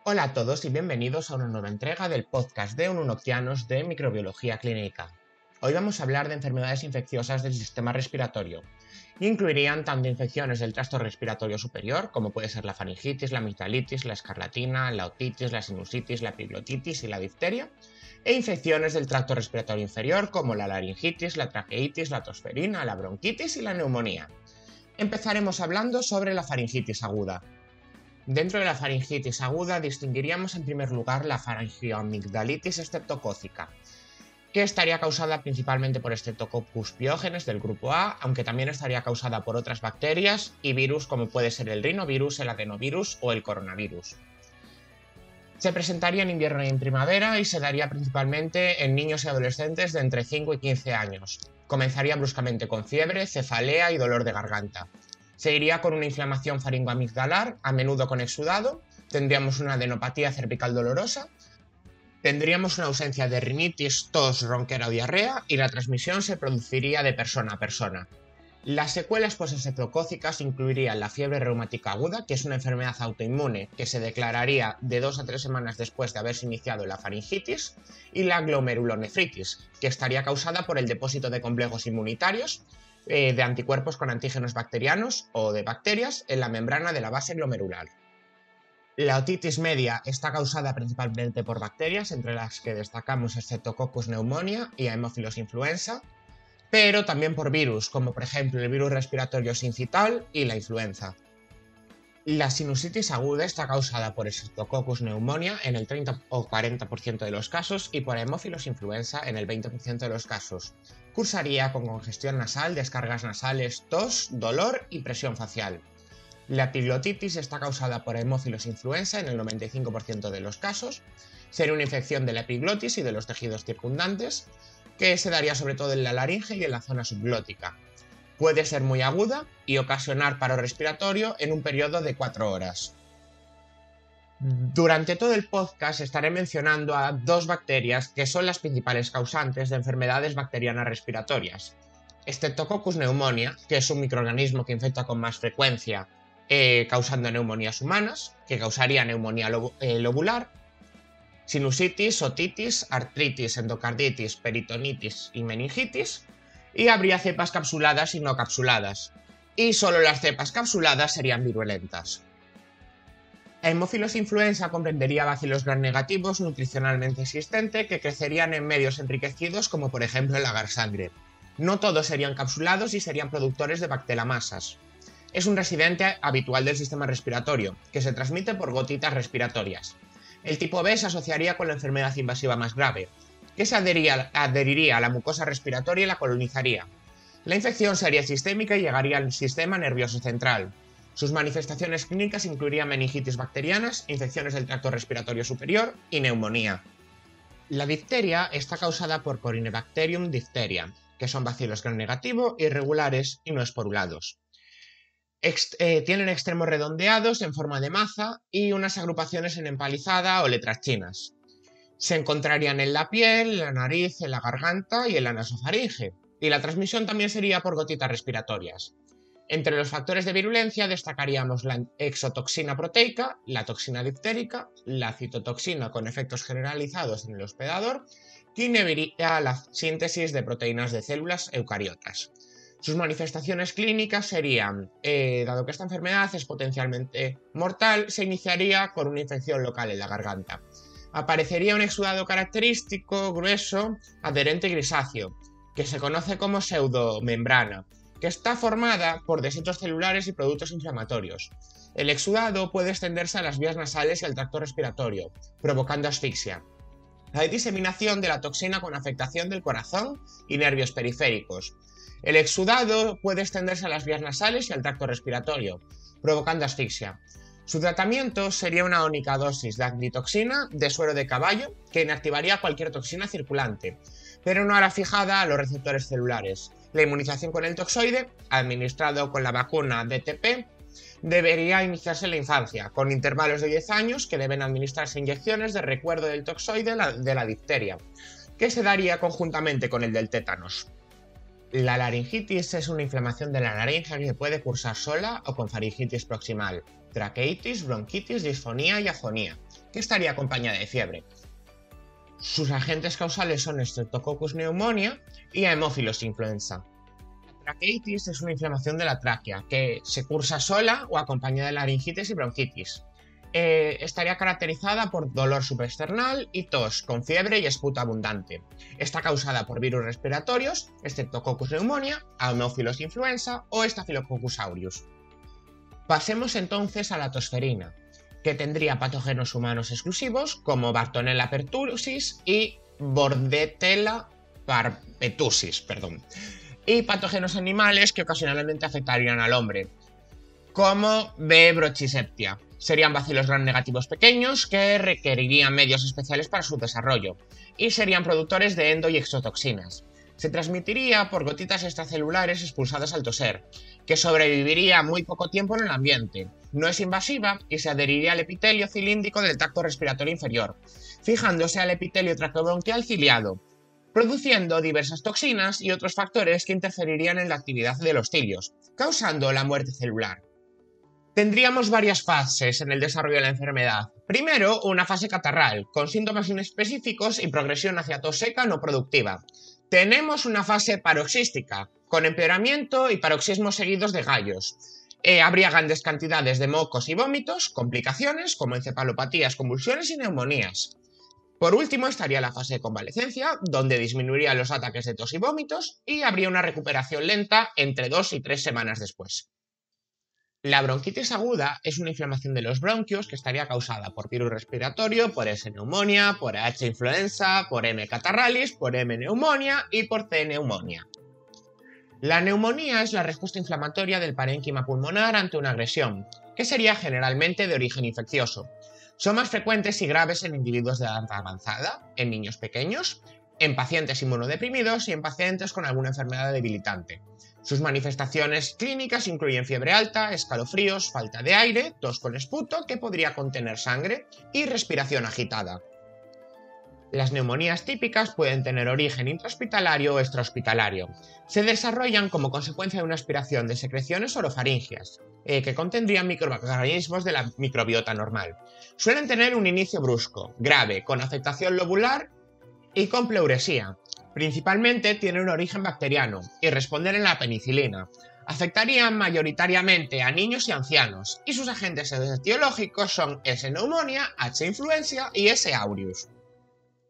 Hola a todos y bienvenidos a una nueva entrega del podcast de Ununoctianos de Microbiología Clínica. Hoy vamos a hablar de enfermedades infecciosas del sistema respiratorio. Incluirían tanto infecciones del tracto respiratorio superior, como puede ser la faringitis, la amigdalitis, la escarlatina, la otitis, la sinusitis, la epiglotitis y la difteria, e infecciones del tracto respiratorio inferior, como la laringitis, la traqueitis, la tosferina, la bronquitis y la neumonía. Empezaremos hablando sobre la faringitis aguda. Dentro de la faringitis aguda distinguiríamos en primer lugar la faringioamigdalitis estreptocócica, que estaría causada principalmente por Streptococcus pyogenes del grupo A, aunque también estaría causada por otras bacterias y virus como puede ser el rinovirus, el adenovirus o el coronavirus. Se presentaría en invierno y en primavera y se daría principalmente en niños y adolescentes de entre 5 y 15 años. Comenzaría bruscamente con fiebre, cefalea y dolor de garganta. Seguiría con una inflamación faringoamigdalar, a menudo con exudado, tendríamos una adenopatía cervical dolorosa, tendríamos una ausencia de rinitis, tos, ronquera o diarrea y la transmisión se produciría de persona a persona. Las secuelas postestreptocócicas incluirían la fiebre reumática aguda, que es una enfermedad autoinmune que se declararía de 2 a 3 semanas después de haberse iniciado la faringitis, y la glomerulonefritis, que estaría causada por el depósito de complejos inmunitarios, de anticuerpos con antígenos bacterianos o de bacterias en la membrana de la base glomerular. La otitis media está causada principalmente por bacterias, entre las que destacamos Streptococcus pneumoniae y Haemophilus influenza, pero también por virus, como por ejemplo el virus respiratorio sincital y la influenza. La sinusitis aguda está causada por Streptococcus pneumoniae en el 30 o 40% de los casos y por Haemophilus influenza en el 20% de los casos. Cursaría con congestión nasal, descargas nasales, tos, dolor y presión facial. La epiglotitis está causada por Haemophilus influenza en el 95% de los casos. Sería una infección de la epiglotis y de los tejidos circundantes, que se daría sobre todo en la laringe y en la zona subglótica. Puede ser muy aguda y ocasionar paro respiratorio en un periodo de 4 horas. Durante todo el podcast estaré mencionando a 2 bacterias que son las principales causantes de enfermedades bacterianas respiratorias. Streptococcus pneumoniae, que es un microorganismo que infecta con más frecuencia, causando neumonías humanas, que causaría neumonía lobular, sinusitis, otitis, artritis, endocarditis, peritonitis y meningitis, y habría cepas capsuladas y no capsuladas, y solo las cepas capsuladas serían virulentas. Haemophilus influenza comprendería bacilos gram negativos nutricionalmente existentes que crecerían en medios enriquecidos como por ejemplo el agar-sangre. No todos serían capsulados y serían productores de bactelomasas. Es un residente habitual del sistema respiratorio, que se transmite por gotitas respiratorias. El tipo B se asociaría con la enfermedad invasiva más grave, que se adheriría a la mucosa respiratoria y la colonizaría. La infección sería sistémica y llegaría al sistema nervioso central. Sus manifestaciones clínicas incluirían meningitis bacterianas, infecciones del tracto respiratorio superior y neumonía. La difteria está causada por Corynebacterium diphtheria, que son bacilos gram negativo, irregulares y no esporulados. Tienen extremos redondeados en forma de maza y unas agrupaciones en empalizada o letras chinas. Se encontrarían en la piel, en la nariz, en la garganta y en la nasofaringe, y la transmisión también sería por gotitas respiratorias. Entre los factores de virulencia destacaríamos la exotoxina proteica, la toxina diftérica, la citotoxina con efectos generalizados en el hospedador, que inhibiría la síntesis de proteínas de células eucariotas. Sus manifestaciones clínicas serían, dado que esta enfermedad es potencialmente mortal, se iniciaría con una infección local en la garganta. Aparecería un exudado característico, grueso, adherente y grisáceo, que se conoce como pseudomembrana, que está formada por desechos celulares y productos inflamatorios. El exudado puede extenderse a las vías nasales y al tracto respiratorio, provocando asfixia. Hay diseminación de la toxina con afectación del corazón y nervios periféricos. El exudado puede extenderse a las vías nasales y al tracto respiratorio, provocando asfixia. Su tratamiento sería una única dosis de acnitoxina de suero de caballo que inactivaría cualquier toxina circulante, pero no hará fijada a los receptores celulares. La inmunización con el toxoide, administrado con la vacuna DTP, debería iniciarse en la infancia, con intervalos de 10 años que deben administrarse inyecciones de recuerdo del toxoide de la difteria, que se daría conjuntamente con el del tétanos. La laringitis es una inflamación de la laringe que puede cursar sola o con faringitis proximal, traqueitis, bronquitis, disfonía y afonía, que estaría acompañada de fiebre. Sus agentes causales son Streptococcus pneumonia y Haemophilus influenza. La traqueitis es una inflamación de la tráquea que se cursa sola o acompañada de laringitis y bronquitis. Estaría caracterizada por dolor subesternal y tos, con fiebre y esputo abundante. Está causada por virus respiratorios, Streptococcus pneumonia, Haemophilus influenza o Staphylococcus aureus. Pasemos entonces a la tosferina, que tendría patógenos humanos exclusivos como Bartonella pertussis y Bordetella pertussis, y patógenos animales que ocasionalmente afectarían al hombre, como B. brochiseptia. Serían bacilos gram negativos pequeños que requerirían medios especiales para su desarrollo y serían productores de endo y exotoxinas. Se transmitiría por gotitas extracelulares expulsadas al toser, que sobreviviría muy poco tiempo en el ambiente. No es invasiva y se adheriría al epitelio cilíndrico del tracto respiratorio inferior, fijándose al epitelio tractobronquial ciliado, produciendo diversas toxinas y otros factores que interferirían en la actividad de los cilios, causando la muerte celular. Tendríamos varias fases en el desarrollo de la enfermedad. Primero, una fase catarral, con síntomas inespecíficos y progresión hacia tos seca no productiva. Tenemos una fase paroxística, con empeoramiento y paroxismos seguidos de gallos. Habría grandes cantidades de mocos y vómitos, complicaciones como encefalopatías, convulsiones y neumonías. Por último estaría la fase de convalecencia, donde disminuirían los ataques de tos y vómitos y habría una recuperación lenta entre 2 y 3 semanas después. La bronquitis aguda es una inflamación de los bronquios que estaría causada por virus respiratorio, por S. neumonía, por H. influenza, por M. catarralis, por M. neumonía y por C. neumonía. La neumonía es la respuesta inflamatoria del parénquima pulmonar ante una agresión, que sería generalmente de origen infeccioso. Son más frecuentes y graves en individuos de edad avanzada, en niños pequeños, en pacientes inmunodeprimidos y en pacientes con alguna enfermedad debilitante. Sus manifestaciones clínicas incluyen fiebre alta, escalofríos, falta de aire, tos con esputo que podría contener sangre y respiración agitada. Las neumonías típicas pueden tener origen intrahospitalario o extrahospitalario. Se desarrollan como consecuencia de una aspiración de secreciones orofaringias, que contendrían microorganismos de la microbiota normal. Suelen tener un inicio brusco, grave, con afectación lobular y con pleuresía. Principalmente tienen un origen bacteriano y responden a la penicilina. Afectarían mayoritariamente a niños y ancianos, y sus agentes etiológicos son S. neumonía, H. influenza y S. aureus.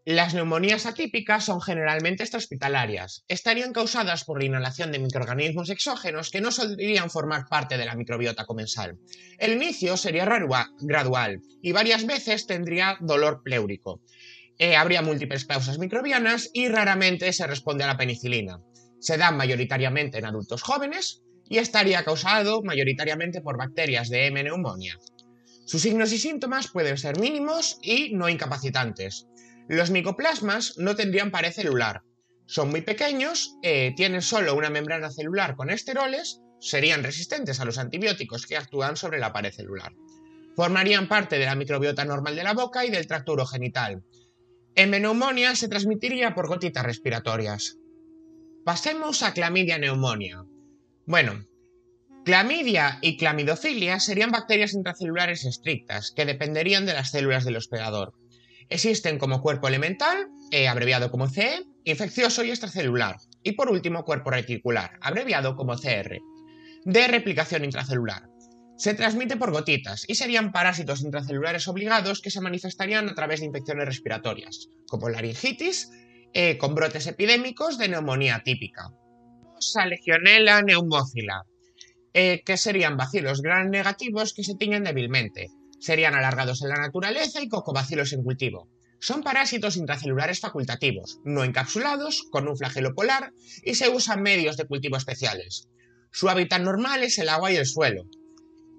Las neumonías atípicas son generalmente extrahospitalarias. Estarían causadas por la inhalación de microorganismos exógenos que no solían formar parte de la microbiota comensal. El inicio sería gradual y varias veces tendría dolor pleúrico. Habría múltiples causas microbianas y raramente se responde a la penicilina. Se dan mayoritariamente en adultos jóvenes y estaría causado mayoritariamente por bacterias de M. neumonía. Sus signos y síntomas pueden ser mínimos y no incapacitantes. Los micoplasmas no tendrían pared celular. Son muy pequeños, tienen solo una membrana celular con esteroles, serían resistentes a los antibióticos que actúan sobre la pared celular. Formarían parte de la microbiota normal de la boca y del tracto urogenital. M. neumonía se transmitiría por gotitas respiratorias. Pasemos a clamidia neumonía. Bueno, clamidia y clamidofilia serían bacterias intracelulares estrictas que dependerían de las células del hospedador. Existen como cuerpo elemental, abreviado como CE, infeccioso y extracelular, y por último cuerpo reticular, abreviado como CR, de replicación intracelular. Se transmite por gotitas y serían parásitos intracelulares obligados que se manifestarían a través de infecciones respiratorias, como laringitis, con brotes epidémicos de neumonía típica. Legionella pneumófila, que serían bacilos gram negativos que se tiñen débilmente. Serían alargados en la naturaleza y cocobacilos en cultivo. Son parásitos intracelulares facultativos, no encapsulados, con un flagelo polar y se usan medios de cultivo especiales. Su hábitat normal es el agua y el suelo.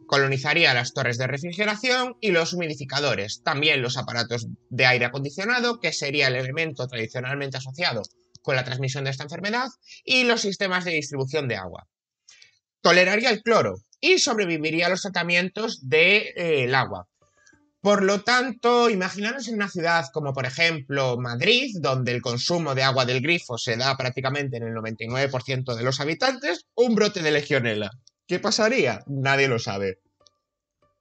Colonizaría las torres de refrigeración y los humidificadores, también los aparatos de aire acondicionado, que sería el elemento tradicionalmente asociado con la transmisión de esta enfermedad, y los sistemas de distribución de agua. Toleraría el cloro y sobreviviría a los tratamientos del agua. Por lo tanto, imaginaros en una ciudad como por ejemplo Madrid, donde el consumo de agua del grifo se da prácticamente en el 99% de los habitantes, un brote de legionela. ¿Qué pasaría? Nadie lo sabe.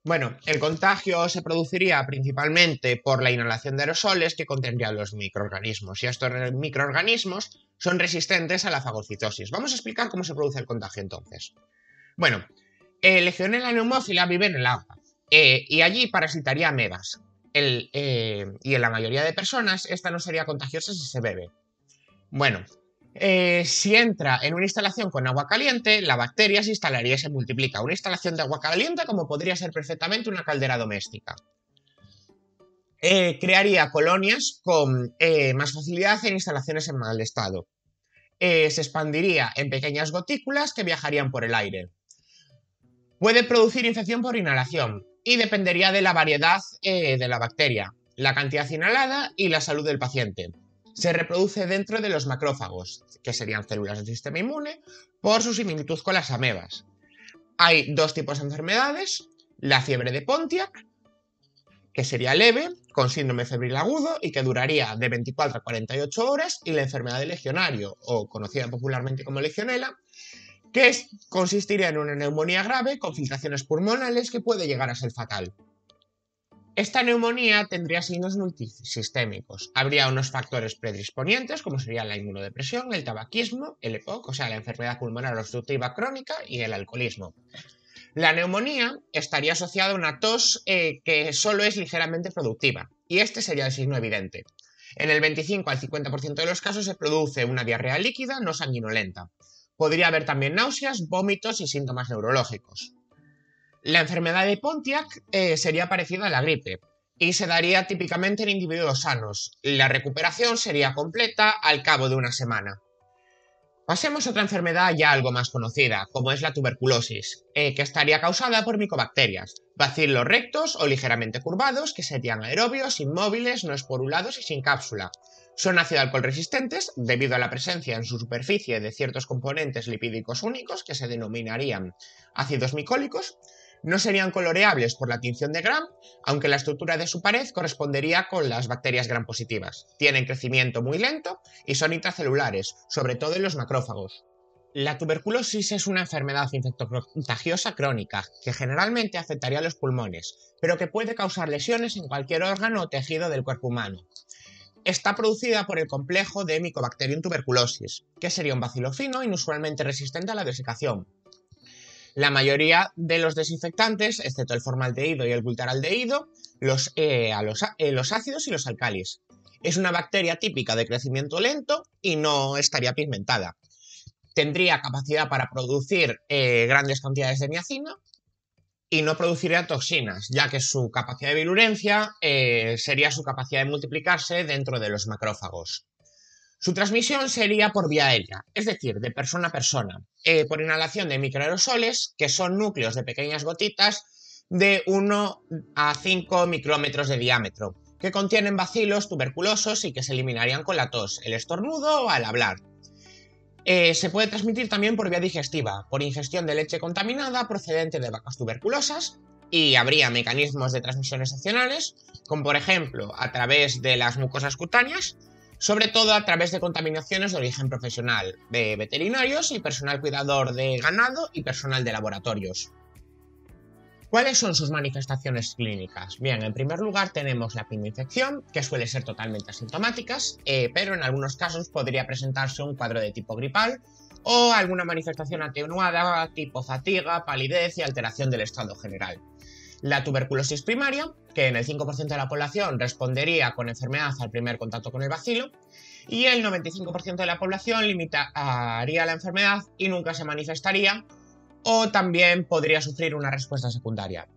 Bueno, el contagio se produciría principalmente por la inhalación de aerosoles que contendrían los microorganismos, y estos microorganismos son resistentes a la fagocitosis. Vamos a explicar cómo se produce el contagio entonces. Bueno, Legionella neumófila vive en el agua y allí parasitaría amebas. Y en la mayoría de personas esta no sería contagiosa si se bebe. Bueno, si entra en una instalación con agua caliente, la bacteria se instalaría y se multiplica. Una instalación de agua caliente como podría ser perfectamente una caldera doméstica. Crearía colonias con más facilidad en instalaciones en mal estado. Se expandiría en pequeñas gotículas que viajarían por el aire. Puede producir infección por inhalación y dependería de la variedad de la bacteria, la cantidad inhalada y la salud del paciente. Se reproduce dentro de los macrófagos, que serían células del sistema inmune, por su similitud con las amebas. Hay dos tipos de enfermedades: la fiebre de Pontiac, que sería leve, con síndrome febril agudo y que duraría de 24 a 48 horas, y la enfermedad del legionario, o conocida popularmente como legionela, que consistiría en una neumonía grave con filtraciones pulmonales que puede llegar a ser fatal. Esta neumonía tendría signos multisistémicos. Habría unos factores predisponientes, como sería la inmunodepresión, el tabaquismo, el EPOC, o sea, la enfermedad pulmonar obstructiva crónica, y el alcoholismo. La neumonía estaría asociada a una tos que solo es ligeramente productiva, y este sería el signo evidente. En el 25 al 50% de los casos se produce una diarrea líquida no sanguinolenta. Podría haber también náuseas, vómitos y síntomas neurológicos. La enfermedad de Pontiac sería parecida a la gripe y se daría típicamente en individuos sanos. La recuperación sería completa al cabo de una semana. Pasemos a otra enfermedad ya algo más conocida, como es la tuberculosis, que estaría causada por micobacterias, bacilos rectos o ligeramente curvados, que serían aerobios, inmóviles, no esporulados y sin cápsula. Son ácido alcohol resistentes debido a la presencia en su superficie de ciertos componentes lipídicos únicos que se denominarían ácidos micólicos. No serían coloreables por la tinción de Gram, aunque la estructura de su pared correspondería con las bacterias Gram positivas. Tienen crecimiento muy lento y son intracelulares, sobre todo en los macrófagos. La tuberculosis es una enfermedad infectocontagiosa crónica que generalmente afectaría a los pulmones, pero que puede causar lesiones en cualquier órgano o tejido del cuerpo humano. Está producida por el complejo de Mycobacterium tuberculosis, que sería un bacilo fino inusualmente resistente a la desecación. La mayoría de los desinfectantes, excepto el formaldehído y el butaraldehído, los ácidos y los alcalis. Es una bacteria típica de crecimiento lento y no estaría pigmentada. Tendría capacidad para producir grandes cantidades de niacina y no produciría toxinas, ya que su capacidad de virulencia sería su capacidad de multiplicarse dentro de los macrófagos. Su transmisión sería por vía aérea, es decir, de persona a persona, por inhalación de microaerosoles, que son núcleos de pequeñas gotitas de 1 a 5 micrómetros de diámetro, que contienen bacilos tuberculosos y que se eliminarían con la tos, el estornudo o al hablar. Se puede transmitir también por vía digestiva, por ingestión de leche contaminada procedente de vacas tuberculosas, y habría mecanismos de transmisión excepcionales, como por ejemplo a través de las mucosas cutáneas, sobre todo a través de contaminaciones de origen profesional, de veterinarios y personal cuidador de ganado y personal de laboratorios. ¿Cuáles son sus manifestaciones clínicas? Bien, en primer lugar tenemos la infección, que suele ser totalmente asintomática, pero en algunos casos podría presentarse un cuadro de tipo gripal o alguna manifestación atenuada tipo fatiga, palidez y alteración del estado general. La tuberculosis primaria, que en el 5% de la población respondería con enfermedad al primer contacto con el bacilo, y el 95% de la población limitaría la enfermedad y nunca se manifestaría, o también podría sufrir una respuesta secundaria.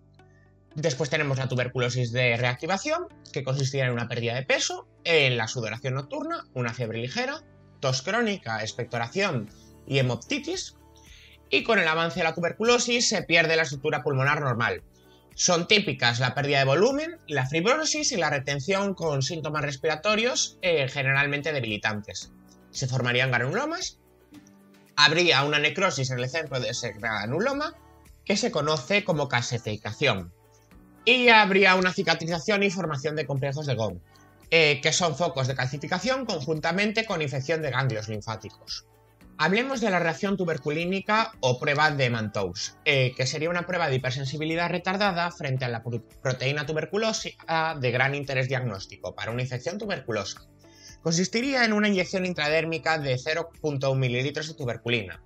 Después tenemos la tuberculosis de reactivación, que consistiría en una pérdida de peso, en la sudoración nocturna, una fiebre ligera, tos crónica, expectoración y hemoptitis, y con el avance de la tuberculosis se pierde la estructura pulmonar normal. Son típicas la pérdida de volumen, la fibrosis y la retención con síntomas respiratorios generalmente debilitantes. Se formarían granulomas, habría una necrosis en el centro de ese granuloma que se conoce como calcificación. y habría una cicatrización y formación de complejos de Gauss, que son focos de calcificación conjuntamente con infección de ganglios linfáticos. Hablemos de la reacción tuberculínica o prueba de Mantoux, que sería una prueba de hipersensibilidad retardada frente a la proteína tuberculosa de gran interés diagnóstico para una infección tuberculosa. Consistiría en una inyección intradérmica de 0,1 ml de tuberculina,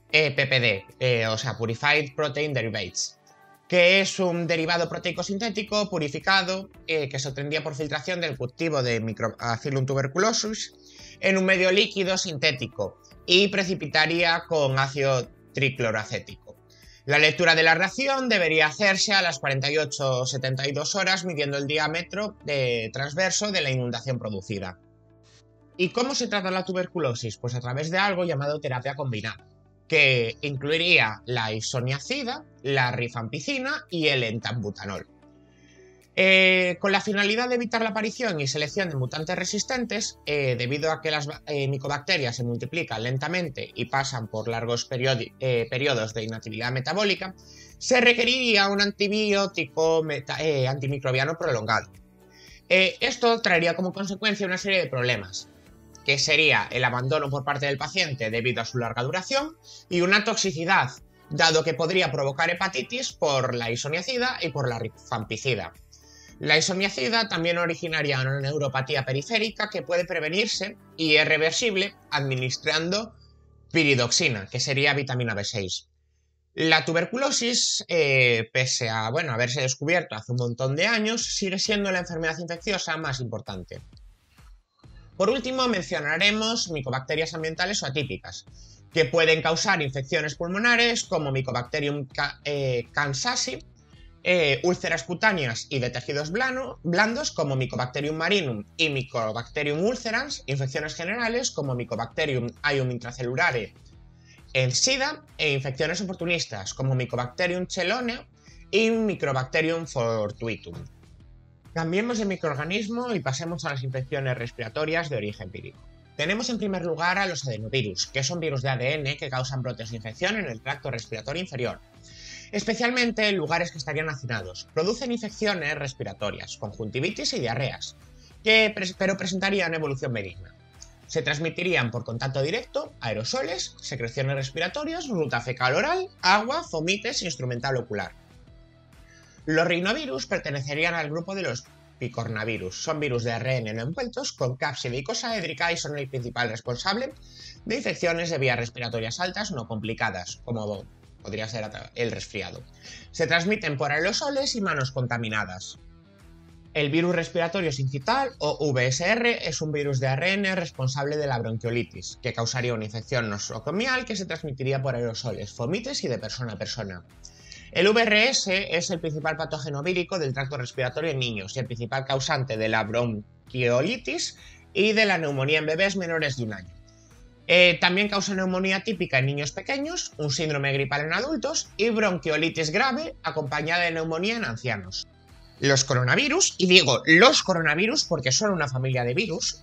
PPD, o sea, Purified Protein Derivates, que es un derivado proteico sintético purificado que se obtendría por filtración del cultivo de Microbacillus tuberculosis en un medio líquido sintético y precipitaría con ácido tricloroacético. La lectura de la reacción debería hacerse a las 48 o 72 horas midiendo el diámetro transverso de la inundación producida. ¿Y cómo se trata la tuberculosis? Pues a través de algo llamado terapia combinada, que incluiría la isoniazida, la rifampicina y el entambutanol. Con la finalidad de evitar la aparición y selección de mutantes resistentes, debido a que las micobacterias se multiplican lentamente y pasan por largos periodos de inactividad metabólica, se requeriría un antibiótico antimicrobiano prolongado. Esto traería como consecuencia una serie de problemas, que sería el abandono por parte del paciente debido a su larga duración y una toxicidad, dado que podría provocar hepatitis por la isoniazida y por la rifampicida. La isoniazida también originaría una neuropatía periférica que puede prevenirse y es reversible administrando piridoxina, que sería vitamina B6. La tuberculosis, pese a haberse descubierto hace un montón de años, sigue siendo la enfermedad infecciosa más importante. Por último, mencionaremos micobacterias ambientales o atípicas, que pueden causar infecciones pulmonares como Mycobacterium kansasi, úlceras cutáneas y de tejidos blandos como Mycobacterium marinum y Mycobacterium ulcerans, infecciones generales como Mycobacterium aium intracelulare en SIDA e infecciones oportunistas como Mycobacterium chelonia y Mycobacterium fortuitum. Cambiemos de microorganismo y pasemos a las infecciones respiratorias de origen vírico. Tenemos en primer lugar a los adenovirus, que son virus de ADN que causan brotes de infección en el tracto respiratorio inferior, especialmente en lugares que estarían hacinados. Producen infecciones respiratorias, conjuntivitis y diarreas, pero presentarían evolución benigna. Se transmitirían por contacto directo, aerosoles, secreciones respiratorias, ruta fecal-oral, agua, fomites e instrumental ocular. Los rinovirus pertenecerían al grupo de los picornavirus. Son virus de ARN no envueltos con cápside icosaédrica y son el principal responsable de infecciones de vías respiratorias altas no complicadas, como podría ser el resfriado. Se transmiten por aerosoles y manos contaminadas. El virus respiratorio sincital o VSR es un virus de ARN responsable de la bronquiolitis, que causaría una infección nosocomial que se transmitiría por aerosoles, fomites y de persona a persona. El VRS es el principal patógeno vírico del tracto respiratorio en niños y el principal causante de la bronquiolitis y de la neumonía en bebés menores de un año. También causa neumonía típica en niños pequeños, un síndrome gripal en adultos y bronquiolitis grave acompañada de neumonía en ancianos. Los coronavirus, y digo los coronavirus porque son una familia de virus,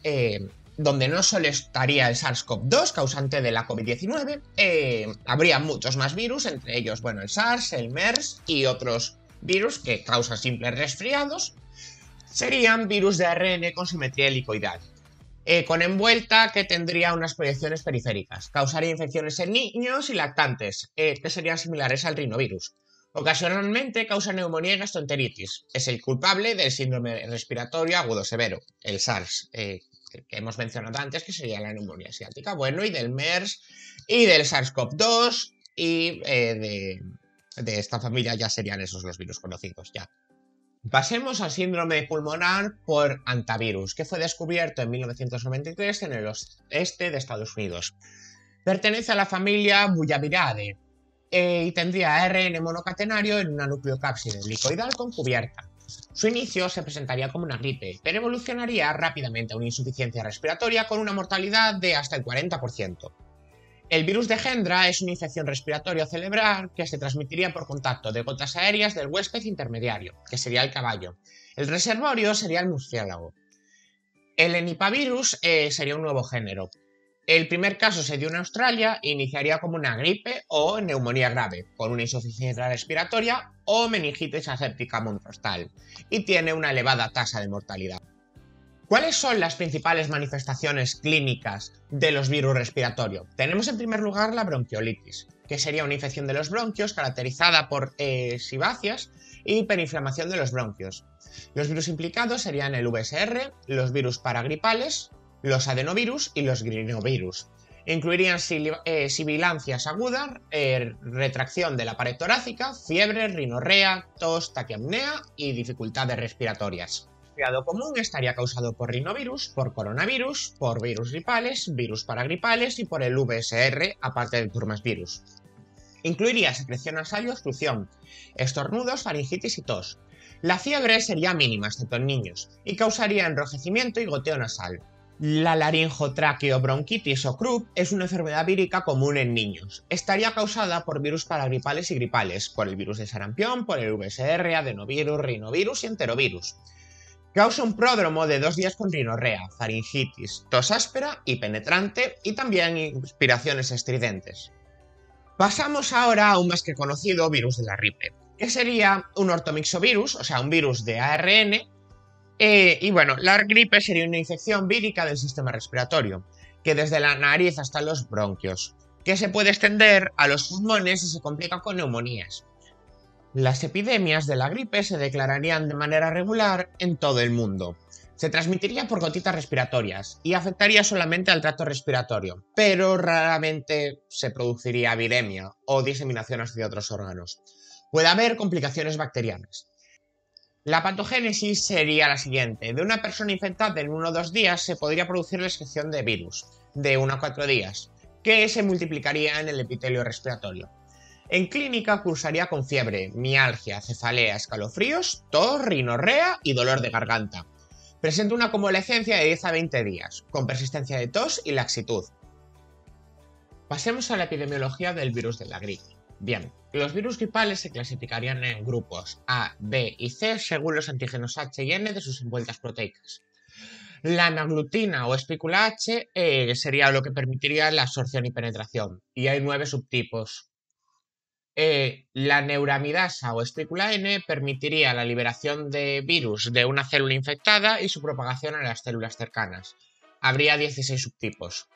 donde no solo estaría el SARS-CoV-2, causante de la COVID-19, habría muchos más virus, entre ellos, el SARS, el MERS y otros virus que causan simples resfriados. Serían virus de ARN con simetría helicoidal, con envuelta que tendría unas proyecciones periféricas. Causaría infecciones en niños y lactantes, que serían similares al rinovirus. Ocasionalmente causa neumonía y gastroenteritis. Es el culpable del síndrome respiratorio agudo severo, el SARS, que hemos mencionado antes, que sería la neumonía asiática, y del MERS y del SARS-CoV-2 y de esta familia ya serían esos los virus conocidos ya. Pasemos al síndrome pulmonar por hantavirus, que fue descubierto en 1993 en el oeste de Estados Unidos. Pertenece a la familia Butyraviridae y tendría ARN monocatenario en una nucleocápside helicoidal con cubierta. Su inicio se presentaría como una gripe, pero evolucionaría rápidamente a una insuficiencia respiratoria con una mortalidad de hasta el 40%. El virus de Hendra es una infección respiratoria cerebral que se transmitiría por contacto de gotas aéreas del huésped intermediario, que sería el caballo. El reservorio sería el murciélago. El henipavirus sería un nuevo género. El primer caso se dio en Australia e iniciaría como una gripe o neumonía grave, con una insuficiencia respiratoria o meningitis aséptica monocostal, y tiene una elevada tasa de mortalidad. ¿Cuáles son las principales manifestaciones clínicas de los virus respiratorios? Tenemos en primer lugar la bronquiolitis, que sería una infección de los bronquios caracterizada por sibacias y hiperinflamación de los bronquios. Los virus implicados serían el VSR, los virus paragripales, los adenovirus y los rinovirus. Incluirían sibilancias agudas, retracción de la pared torácica, fiebre, rinorrea, tos, taquiapnea y dificultades respiratorias. El resfriado común estaría causado por rinovirus, por coronavirus, por virus gripales, virus paragripales y por el VSR, aparte del turmasvirus. Incluiría secreción nasal y obstrucción, estornudos, faringitis y tos. La fiebre sería mínima, excepto en niños, y causaría enrojecimiento y goteo nasal. La laringotraqueobronquitis o croup es una enfermedad vírica común en niños. Estaría causada por virus paragripales y gripales, por el virus de sarampión, por el VSR, adenovirus, rinovirus y enterovirus. Causa un pródromo de 2 días con rinorrea, faringitis, tos áspera y penetrante y también inspiraciones estridentes. Pasamos ahora a un más que conocido virus de la gripe, que sería un ortomixovirus, o sea, un virus de ARN. Y bueno, la gripe sería una infección vírica del sistema respiratorio, que desde la nariz hasta los bronquios, que se puede extender a los pulmones y se complica con neumonías. Las epidemias de la gripe se declararían de manera regular en todo el mundo. Se transmitiría por gotitas respiratorias y afectaría solamente al tracto respiratorio, pero raramente se produciría viremia o diseminación hacia otros órganos. Puede haber complicaciones bacterianas. La patogénesis sería la siguiente. De una persona infectada en 1 o 2 días se podría producir la excreción de virus, de 1 a 4 días, que se multiplicaría en el epitelio respiratorio. En clínica cursaría con fiebre, mialgia, cefalea, escalofríos, tos, rinorrea y dolor de garganta. Presenta una convalecencia de 10 a 20 días, con persistencia de tos y laxitud. Pasemos a la epidemiología del virus de la gripe. Bien, los virus gripales se clasificarían en grupos A, B y C según los antígenos H y N de sus envueltas proteicas. La hemaglutina o espícula H sería lo que permitiría la absorción y penetración, y hay 9 subtipos. La neuramidasa o espícula N permitiría la liberación de virus de una célula infectada y su propagación a las células cercanas. Habría 16 subtipos.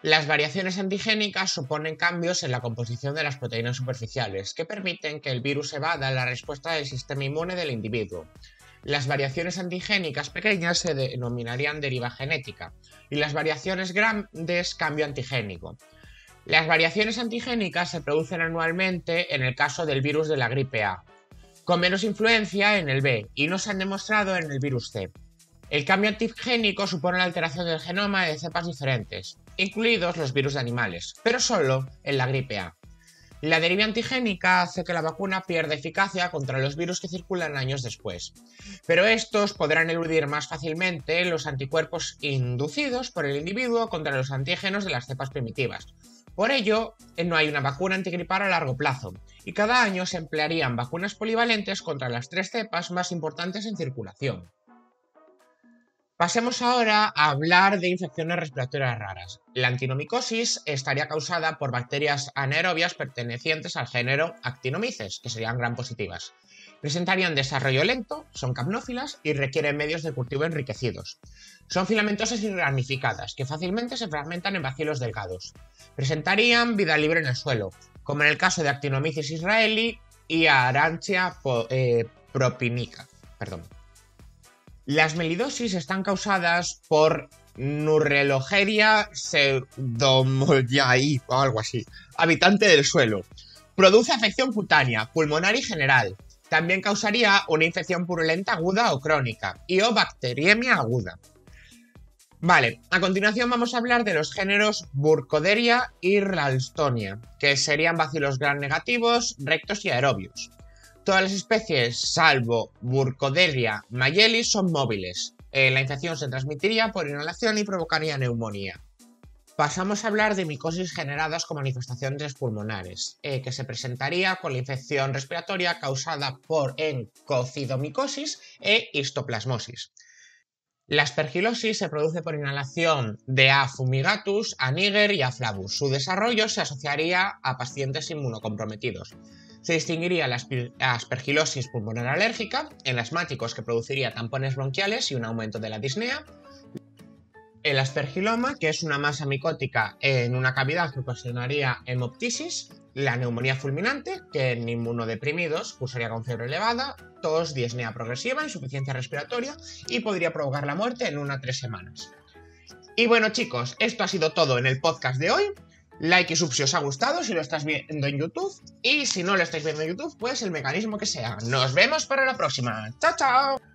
Las variaciones antigénicas suponen cambios en la composición de las proteínas superficiales, que permiten que el virus evada la respuesta del sistema inmune del individuo. Las variaciones antigénicas pequeñas se denominarían deriva genética, y las variaciones grandes cambio antigénico. Las variaciones antigénicas se producen anualmente en el caso del virus de la gripe A, con menos influencia en el B y no se han demostrado en el virus C. El cambio antigénico supone la alteración del genoma de cepas diferentes, incluidos los virus de animales, pero solo en la gripe A. La deriva antigénica hace que la vacuna pierda eficacia contra los virus que circulan años después, pero estos podrán eludir más fácilmente los anticuerpos inducidos por el individuo contra los antígenos de las cepas primitivas. Por ello, no hay una vacuna antigripal a largo plazo, y cada año se emplearían vacunas polivalentes contra las 3 cepas más importantes en circulación. Pasemos ahora a hablar de infecciones respiratorias raras. La actinomicosis estaría causada por bacterias anaerobias pertenecientes al género Actinomyces, que serían gram positivas. Presentarían desarrollo lento, son capnófilas y requieren medios de cultivo enriquecidos. Son filamentosas y ramificadas, que fácilmente se fragmentan en bacilos delgados. Presentarían vida libre en el suelo, como en el caso de Actinomyces israeli y Arancia propinica. Las melidosis están causadas por Nurrelogeria pseudomyai o algo así, habitante del suelo. Produce afección cutánea, pulmonar y general. También causaría una infección purulenta aguda o crónica y o bacteriemia aguda. Vale, a continuación vamos a hablar de los géneros Burkholderia y Ralstonia, que serían bacilos gram negativos, rectos y aerobios. Todas las especies, salvo Burkholderia mayelis, son móviles. La infección se transmitiría por inhalación y provocaría neumonía. Pasamos a hablar de micosis generadas con manifestaciones pulmonares, que se presentaría con la infección respiratoria causada por encocidomicosis e histoplasmosis. La aspergilosis se produce por inhalación de A. fumigatus, A. niger y A. flavus. Su desarrollo se asociaría a pacientes inmunocomprometidos. Se distinguiría la aspergilosis pulmonar alérgica en asmáticos, que produciría tampones bronquiales y un aumento de la disnea. El aspergiloma, que es una masa micótica en una cavidad que ocasionaría hemoptisis. La neumonía fulminante, que en inmunodeprimidos cursaría con fiebre elevada, tos, disnea progresiva, insuficiencia respiratoria y podría provocar la muerte en 1 a 3 semanas. Y bueno, chicos, esto ha sido todo en el podcast de hoy. Like y sub si os ha gustado, si lo estás viendo en YouTube. Y si no lo estáis viendo en YouTube, pues el mecanismo que sea. Nos vemos para la próxima. ¡Chao, chao!